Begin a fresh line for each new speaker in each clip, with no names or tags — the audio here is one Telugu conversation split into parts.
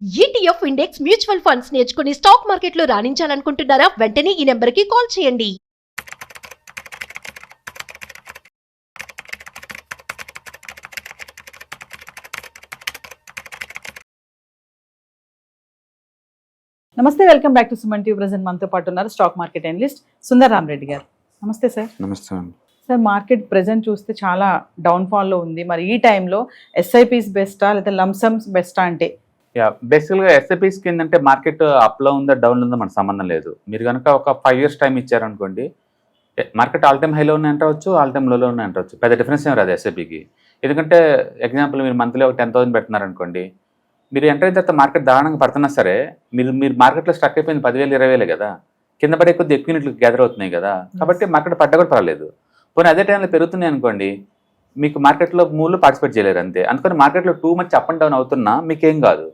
ఈటీఎఫ్ ఇండెక్స్ మ్యూచువల్ ఫండ్స్ నేర్చుకుని స్టాక్ మార్కెట్లో రాణించాలనుకుంటున్నారా? వెంటనే ఈ నెంబర్కి కాల్ చేయండి.
నమస్తే, welcome back to Suman TV. Present మనతో పాటు ఉన్నారు stock market analyst Sundar Rama Reddy గారు. నమస్తే సార్.
నమస్తే అండి.
సార్, మార్కెట్ ప్రెజెంట్ చూస్తే చాలా డౌన్ఫాల్లో ఉంది. మరి ఈ టైంలో ఎస్ఐపిస్ బెస్టా లేదా లంసమ్స్ బెస్టా అంటే?
బేసికల్గా ఎస్ఐపిస్ కిందంటే మార్కెట్ అప్లో ఉందా డౌన్లో ఉందా మనకు సంబంధం లేదు. మీరు కనుక ఒక 5 years టైం ఇచ్చారనుకోండి, మార్కెట్ ఆల్ టైమ్ హైలో ఉన్నాయి అంటవచ్చు, ఆల్ టైమ్ లోలో ఉన్నాయి అంటవచ్చు. పెద్ద డిఫరెన్స్ ఏం రాదు ఎస్ఐపికి. ఎందుకంటే ఎగ్జాంపుల్ మీరు మంత్లీ ఒక 10,000 పెడుతున్నారనుకోండి, మీరు ఎంటర్ అయిన తర్వాత మార్కెట్ దారుణంగా పడుతున్నా సరే మీరు మార్కెట్లో స్టక్ అయిపోయింది 10,000 20,000 కదా, కింద పడే కొద్ది ఎక్కువ యూనిట్లు గ్యాదర్ అవుతున్నాయి కదా, కాబట్టి మార్కెట్ పడ్డా కూడా పర్వాలేదు. పోనీ అదే టైంలో పెరుగుతున్నాయి అనుకోండి, మీకు మార్కెట్లో మూలు పార్టిసిపేట్ చేయలేరు అంతే. అందుకని మార్కెట్లో too much up and down అవుతున్నా మీకేం కాదు.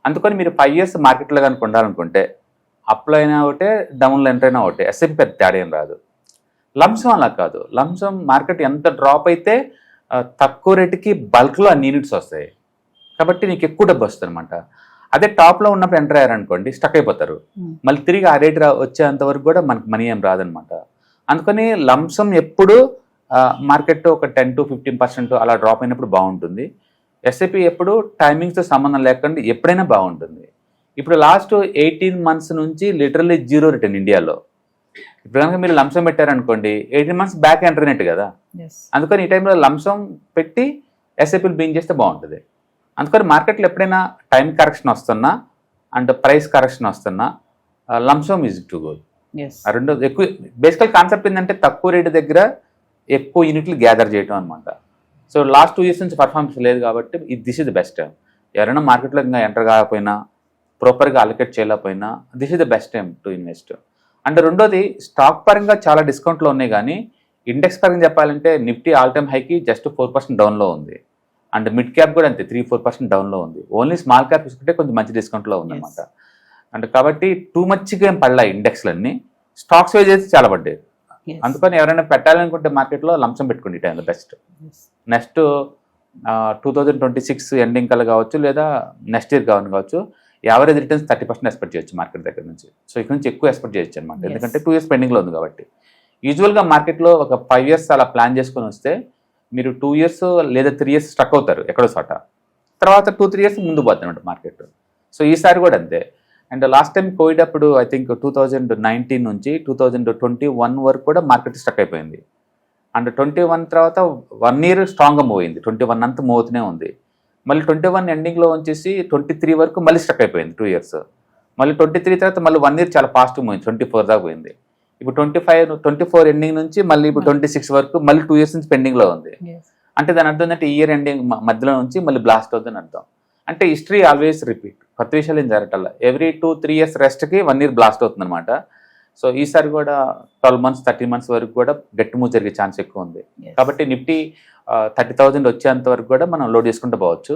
అందుకని మీరు 5 years మార్కెట్లో కనుక ఉండాలనుకుంటే అప్లో అయినా ఒకటే, డౌన్లో ఎంటర్ అయినా ఒకటే, ఎస్ఐపి పెద్ద తేడా ఏం రాదు. లంసం అలా కాదు. లంసం మార్కెట్ ఎంత డ్రాప్ అయితే తక్కువ రేటుకి బల్క్లో అన్ని యూనిట్స్ వస్తాయి, కాబట్టి నీకు ఎక్కువ డబ్బు వస్తుంది అనమాట. అదే టాప్లో ఉన్నప్పుడు ఎంటర్ అయ్యారనుకోండి స్టక్ అయిపోతారు, మళ్ళీ తిరిగి ఆ రేట్ వచ్చేంత వరకు కూడా మనకు మనీ ఏం రాదనమాట. అందుకని లంసం ఎప్పుడు మార్కెట్ ఒక 10 to 15% అలా డ్రాప్ అయినప్పుడు బాగుంటుంది. ఎస్ఐపి ఎప్పుడు టైమింగ్స్తో సంబంధం లేకుండా ఎప్పుడైనా బాగుంటుంది. ఇప్పుడు లాస్ట్ 18 months నుంచి లిటరల్లీ జీరో రిటర్న్ ఇండియాలో. ఇప్పుడు కనుక మీరు లంసం పెట్టారనుకోండి 18 months బ్యాక్ ఎంటర్ అయినట్టు కదా. అందుకని ఈ టైంలో లంసం పెట్టి ఎస్ఐపిలు బీన్ చేస్తే బాగుంటుంది. అందుకని మార్కెట్లో ఎప్పుడైనా టైం కరెక్షన్ వస్తున్నా అండ్ ప్రైస్ కరెక్షన్ వస్తున్నా లంసం ఈజ్ టు గో. ఆ రెండు ఎక్కువ బేసికల్ కాన్సెప్ట్ ఏంటంటే తక్కువ రేటు దగ్గర ఎక్కువ యూనిట్లు గ్యాదర్ చేయడం అనమాట. సో లాస్ట్ 2 years నుంచి పర్ఫార్మెన్స్ లేదు కాబట్టి this is the best time. ఎవరైనా మార్కెట్లో ఇంకా ఎంటర్ కాకపోయినా, ప్రాపర్గా అలొకేట్ చేయలేకపోయినా this is the best time to invest. And రెండోది, స్టాక్ పరంగా చాలా డిస్కౌంట్లో ఉన్నాయి, కానీ ఇండెక్స్ పరంగా చెప్పాలంటే నిఫ్టీ ఆల్ టైమ్ హైకి జస్ట్ 4% డౌన్లో ఉంది. అండ్ మిడ్ క్యాప్ కూడా అంతే 3-4% డౌన్లో ఉంది. ఓన్లీ స్మాల్ క్యాప్ తీసుకుంటే కొంచెం మంచి డిస్కౌంట్లో ఉందన్నమాట. అండ్ కాబట్టి టూ మచ్గా ఏం పడలేదు ఇండెక్స్లన్నీ, స్టాక్స్ వైజ్ అయితే చాలా పడ్డాయి. అందుకని ఎవరైనా పెట్టాలనుకుంటే మార్కెట్లో లంసం పెట్టుకోండి ఈ టైంలో బెస్ట్. నెక్స్ట్ 2026 ఎండింగ్ కల్లా కావచ్చు, లేదా నెక్స్ట్ ఇయర్ కావచ్చు, యావరేజ్ రిటర్న్స్ 30% ఎక్స్పెక్ట్ చేయొచ్చు మార్కెట్ దగ్గర నుంచి. సో ఇక్కడ నుంచి ఎక్కువ ఎక్స్పెక్ట్ చేయొచ్చు అనమాట, ఎందుకంటే 2 years పెండింగ్లో ఉంది కాబట్టి. యూజువల్గా మార్కెట్లో ఒక 5 years అలా ప్లాన్ చేసుకొని వస్తే మీరు 2 years లేదా 3 years స్టక్ అవుతారు ఎక్కడో చోట, తర్వాత 2-3 years ముందు పోతుంది అనమాట మార్కెట్. సో ఈసారి కూడా అంతే. అండ్ లాస్ట్ టైం కోవిడ్ అప్పుడు ఐ థింక్ 2019 నుంచి 2021 వరకు కూడా మార్కెట్ స్టక్ అయిపోయింది. అండ్ 21 తర్వాత 1 year స్ట్రాంగ్గా మూవ్ అయింది, 21 అంతా మూవ్ అవుతూనే ఉంది. మళ్ళీ 21 ఎండింగ్లో వచ్చేసి 23 వరకు మళ్ళీ స్టక్ అయిపోయింది 2 years. మళ్ళీ 23 తర్వాత మళ్ళీ 1 year చాలా పాజిటివ్ పోయింది, 24 దాకా పోయింది. ఇప్పుడు 24 ఎండింగ్ నుంచి మళ్ళీ ఇప్పుడు 26 వరకు మళ్ళీ 2 years నుంచి పెండింగ్లో ఉంది. అంటే దాని అర్థం ఏంటంటే ఈ ఇయర్ ఎండింగ్ మధ్యలో నుంచి మళ్ళీ బ్లాస్ట్ అవుతుందని అర్థం. అంటే హిస్టరీ ఆల్వేస్ రిపీట్, కొత్త విషయాలు ఏం జరగటల్లా. ఎవ్రీ 2-3 years రెస్ట్కి 1 year బ్లాస్ట్ అవుతుంది అనమాట. సో ఈసారి కూడా 12 months 13 months వరకు కూడా గట్టి మూవ్ జరిగే ఛాన్స్ ఎక్కువ ఉంది. కాబట్టి నిఫ్టీ 30,000 వచ్చేంత వరకు కూడా మనం లోడ్ చేసుకుంటూ పోవచ్చు.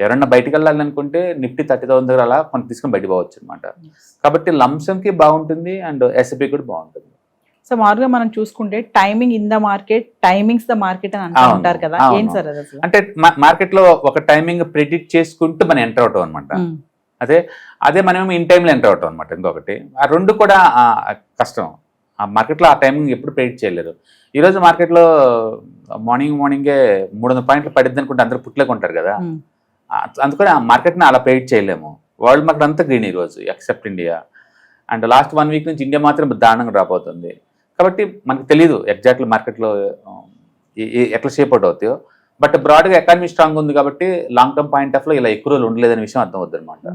ఎవరన్నా బయటకు వెళ్ళాలనుకుంటే నిఫ్టీ 30,000 దగ్గర అలా కొంత తీసుకుని బయట పోవచ్చు అనమాట. కాబట్టి లంసంకి బాగుంటుంది అండ్ ఎస్ఐపి కూడా బాగుంటుంది.
సో మామూలుగా మనం చూసుకుంటే timing in the market, timings the market అని అంటారు కదా, ఏం సార్ అది అసలు?
అంటే మార్కెట్లో ఒక టైమింగ్ ప్రిడిక్ట్ చేసుకుంటూ మనం ఎంటర్ అవటం అనమాట. అదే మనం ఇన్ టైంలో ఎంటర్ అవటం అనమాట. ఇంకొకటి ఆ రెండు కూడా కష్టం. ఆ మార్కెట్లో ఆ టైమింగ్ ఎప్పుడు ప్రిడిక్ట్ చేయలేరు. ఈరోజు మార్కెట్లో మార్నింగే 300 points పడిద్ది అనుకుంటే అందరూ పుట్లేక ఉంటారు కదా. అందుకని ఆ మార్కెట్ని అలా ప్రిడిక్ట్ చేయలేము. వరల్డ్ మార్కెట్ అంతా గ్రీన్ ఈరోజు except India. And last 1 week నుంచి ఇండియా మాత్రం దారుణంగా డ్రాప్ అవుతుంది. కాబట్టి మనకు తెలియదు ఎగ్జాక్ట్లీ మార్కెట్లో ఎట్లా షేప్ అవుట్ అవుతాయో. బట్ బ్రాడ్గా ఎకానమీ స్ట్రాంగ్ ఉంది కాబట్టి లాంగ్ టర్మ్ పాయింట్ ఆఫ్లో ఇలా ఎక్కువ రోజులు ఉండలేదనే విషయం అర్థం అవుతుంది అనమాట.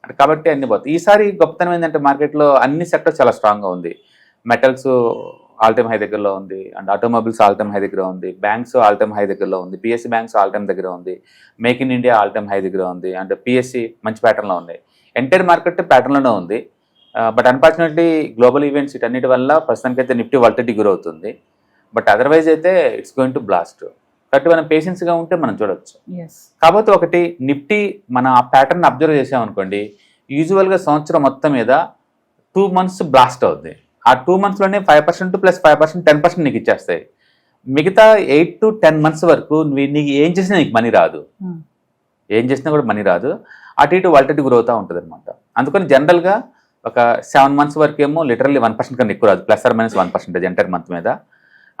అంటే కాబట్టి అన్ని పోతాయి. ఈసారి గొప్పతనం ఏంటంటే మార్కెట్లో అన్ని సెక్టర్స్ చాలా స్ట్రాంగ్గా ఉంది. మెటల్స్ ఆల్ టైమ్ హై దగ్గరలో ఉంది, and automobiles all time high దగ్గర ఉంది, బ్యాంక్స్ ఆల్ టైమ్ హై దగ్గరలో ఉంది, పిఎస్సి బ్యాంక్స్ ఆల్ టైమ్ దగ్గర ఉంది, make in India all time high దగ్గర ఉంది, అండ్ పిఎస్సి మంచి ప్యాటర్న్లో ఉంది. ఎంటైర్ మార్కెట్ ప్యాటర్న్లోనే ఉంది. బట్ అన్ఫార్చునేట్లీ గ్లోబల్ ఈవెంట్స్ ఇటన్నిటి వల్ల ప్రస్తుతానికైతే నిఫ్టీ వాలటిలిటీ గురవుతుంది. బట్ అదర్వైజ్ అయితే ఇట్స్ గోయింగ్ టు బ్లాస్ట్. కాబట్టి మనం పేషెన్స్గా ఉంటే మనం చూడవచ్చు. కాకపోతే ఒకటి, నిఫ్టీ మన ఆ ప్యాటర్న్ అబ్జర్వ్ చేసామనుకోండి, యూజువల్గా సంవత్సరం మొత్తం మీద 2 months బ్లాస్ట్ అవుద్ది. ఆ 2 monthsలోనే 5% + 5% 10% నీకు ఇచ్చేస్తాయి. మిగతా 8 to 10 months వరకు నీకు ఏం చేసినా నీకు మనీ రాదు. ఏం చేసినా కూడా మనీ రాదు. అటు ఇటు వాలిటిటీ గ్రోత్ ఉంటుంది అనమాట. అందుకని జనరల్గా ఒక 7 months వరకు ఏమో లిటరల్లీ 1% కన్నా ఎక్కువ రాదు, ±1% ఎంటైర్ మంత్ మీద.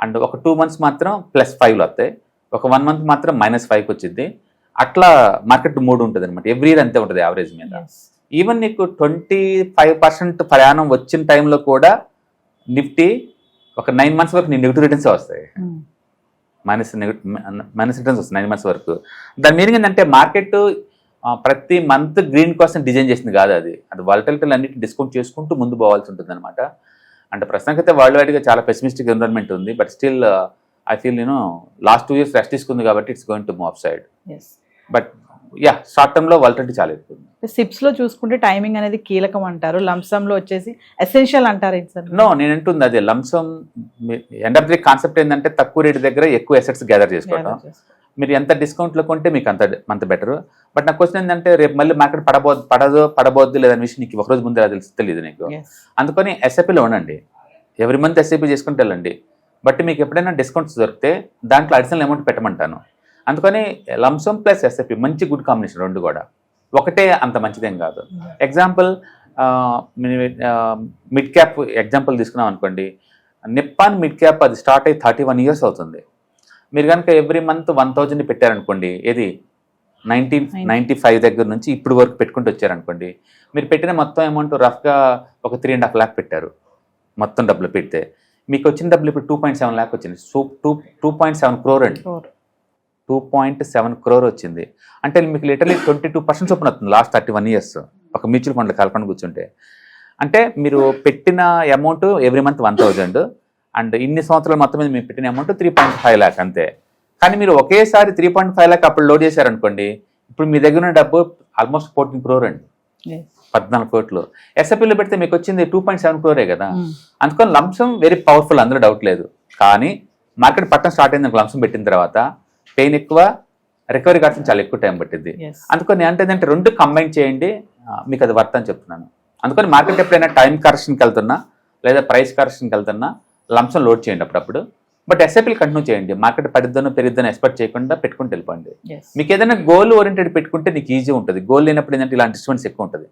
అండ్ ఒక 2 months మాత్రం +5 వస్తాయి, ఒక 1 month మాత్రం -5 వచ్చింది. అట్లా మార్కెట్ మూడు ఉంటుంది అనమాట. ఎవ్రీ ఇయర్ అంతే ఉంటుంది యావరేజ్ మీద. ఈవెన్ నీకు 25% ప్రయాణం వచ్చిన టైంలో కూడా నిఫ్టీ ఒక 9 months వరకు నీ నెగిటివ్ రిటర్న్స్ వస్తాయి, మైనస్ రిటర్న్స్ వస్తాయి 9 months వరకు. దాని మీనింగ్ ఏంటంటే మార్కెట్ ప్రతి మంత్ గ్రీన్ కోసం డిజైన్ చేసింది కాదు, అది వాలటిలిటీలు అన్నిటి డిస్కౌంట్ చేసుకుంటూ ముందు పోవాల్సి ఉంటుంది అనమాట. అంటే ప్రస్తుతానికి అయితే వరల్డ్ వైడ్గా చాలా పెసిమిస్టిక్ ఎన్విరాన్మెంట్ ఉంది, but still I feel last 2 years rest తీసుకుంది కాబట్టి it's going to move up side. But yeah, short టర్మ్లో వాలటిలిటీ చాలా ఎక్కువ ఉంది.
సిప్స్ లో చూసుకుంటే టైమింగ్ అనేది కీలకం అంటారు, లంసమ్ లో వచ్చేసి ఎసెన్షియల్ అంటారు.
నో, నేను అంటుంది అదే lump sum end of the concept ఏంటంటే తక్కువ రేటు దగ్గర ఎక్కువ అసెట్స్ గ్యాదర్ చేసుకోవడం. మీరు ఎంత డిస్కౌంట్లో కొంటే మీకు అంత బెటర్. బట్ నా క్వశ్చన్ ఏంటంటే రేపు మళ్ళీ మార్కెట్ పడబోద్దు లేదని విషయం నీకు ఒకరోజు ముందే తెలియదు నీకు. అందుకని ఎస్ఐపిలో ఉండండి, ఎవ్రీ మంత్ ఎస్ఐపి చేసుకుంటే వెళ్ళండి. బట్ మీకు ఎప్పుడైనా డిస్కౌంట్స్ దొరికితే దాంట్లో అడిషనల్ అమౌంట్ పెట్టమంటాను. అందుకని లంసమ్ ప్లస్ ఎస్ఐపి మంచి గుడ్ కాంబినేషన్, రెండు కూడా ఒకటే అంత మంచిదేం కాదు. ఎగ్జాంపుల్ మిడ్ క్యాప్ ఎగ్జాంపుల్ తీసుకున్నాం అనుకోండి, నిప్పాన్ మిడ్ క్యాప్ అది స్టార్ట్ అయ్యి 31 years అవుతుంది. మీరు కనుక ఎవ్రీ మంత్ 1000 పెట్టారనుకోండి, ఏది 1995 దగ్గర నుంచి ఇప్పుడు వరకు పెట్టుకుంటూ వచ్చారనుకోండి, మీరు పెట్టిన మొత్తం అమౌంట్ రఫ్గా ఒక 3.5 lakh పెట్టారు మొత్తం డబ్బులు పెడితే. మీకు వచ్చిన డబ్బులు ఇప్పుడు 2.7 lakh వచ్చింది. సో 2.7 crore అండి, 2.7 crore వచ్చింది. అంటే మీకు లిటరలీ 22% చొప్పున వస్తుంది లాస్ట్ 31 years ఒక మ్యూచువల్ ఫండ్లో కలపండి కూర్చుంటే. అంటే మీరు పెట్టిన అమౌంట్ ఎవ్రీ మంత్ 1000, అండ్ ఇన్ని సంవత్సరాలు మొత్తం మీద మీరు పెట్టిన అమౌంట్ 3.5 lakh అంతే. కానీ మీరు ఒకేసారి 3.5 lakh అప్పుడు లోడ్ చేశారనుకోండి, ఇప్పుడు మీ దగ్గర ఉన్న డబ్బు ఆల్మోస్ట్ 14 crore అండి, 14 crore. ఎస్ఐపిలో పెడితే మీకు వచ్చింది 2.7 crore కదా. అందుకని లంసమ్ వెరీ పవర్ఫుల్, అందులో డౌట్ లేదు. కానీ మార్కెట్ పట్టణం స్టార్ట్ అయింది లంసమ్ పెట్టిన తర్వాత పెయిన్ ఎక్కువ, రికవరీ కావాల్సిన చాలా ఎక్కువ టైం పట్టింది. అందుకని ఏంటంటే రెండు కంబైన్ చేయండి, మీకు అది వర్త్ అని చెప్తున్నాను. అందుకని మార్కెట్ ఎప్పుడైనా టైం కరెక్షన్కి వెళ్తున్నా లేదా ప్రైస్ కరెక్షన్కి వెళ్తున్నా లంసమ్ లోడ్ చేయండి అప్పుడప్పుడు. బట్ ఎస్ఐపీలు కంటిన్యూ చేయండి, మార్కెట్ పడిద్దనో పెరిద్దనో ఎక్స్పెక్ట్ చేయకుండా పెట్టుకుంటూ వెళ్ళిపోండి. మీకు ఏదైనా గోల్ ఓరియంటెడ్ పెట్టుకుంటే నీకు ఈజీ ఉంటుంది. గోల్ లేనప్పుడు ఏంటంటే ఇలాంటి ఇన్వెస్ట్మెంట్స్ ఎక్కువ ఉంటుంది.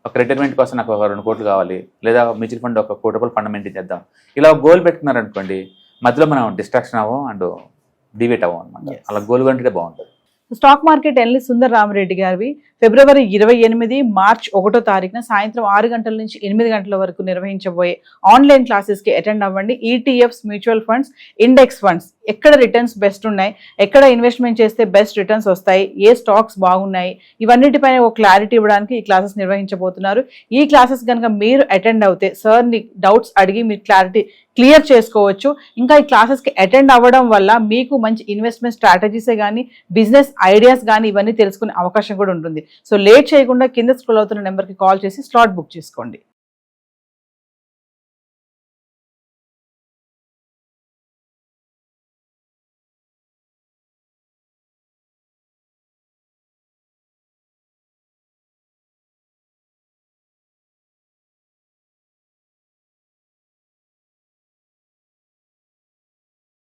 ఒక రిటైర్మెంట్ కోసం నాకు ఒక 2 కోట్లు కావాలి, లేదా మ్యూచువల్ ఫండ్ ఒక 1 కోటి రూపాయలు ఫండ్ మెయింటైన్ చేద్దాం, ఇలా గోల్ పెట్టుకున్నారనుకోండి, మధ్యలో మనం డిస్ట్రాక్షన్ అవ్వం అండ్ డివేట్ అవ్వం అనమాట. అలా గోల్ కంటే బాగుంటుంది.
Stock market analyst Sundar Ramareddy గారివి ఫిబ్రవరి 28, మార్చ్ 1వ తారీఖున సాయంత్రం 6 గంటల నుంచి 8 గంటల వరకు నిర్వహించబోయే ఆన్లైన్ క్లాసెస్కి అటెండ్ అవ్వండి. ETFs, mutual funds, index funds ఎక్కడ రిటర్న్స్ బెస్ట్ ఉన్నాయి, ఎక్కడ ఇన్వెస్ట్మెంట్ చేస్తే బెస్ట్ రిటర్న్స్ వస్తాయి, ఏ స్టాక్స్ బాగున్నాయి, ఇవన్నిటిపైన ఒక క్లారిటీ ఇవ్వడానికి ఈ క్లాసెస్ నిర్వహించబోతున్నారు. ఈ క్లాసెస్ కనుక మీరు అటెండ్ అవుతే సార్ని డౌట్స్ అడిగి మీరు క్లియర్ చేసుకోవచ్చు. ఇంకా ఈ క్లాసెస్కి అటెండ్ అవ్వడం వల్ల మీకు మంచి ఇన్వెస్ట్మెంట్ స్ట్రాటజీసే కానీ బిజినెస్ ఐడియాస్ కానీ ఇవన్నీ తెలుసుకునే అవకాశం కూడా ఉంటుంది. సో లేట్ చేయకుండా కింద స్క్రోల్ అవుతున్న నెంబర్కి కాల్ చేసి స్లాట్ బుక్ చేసుకోండి.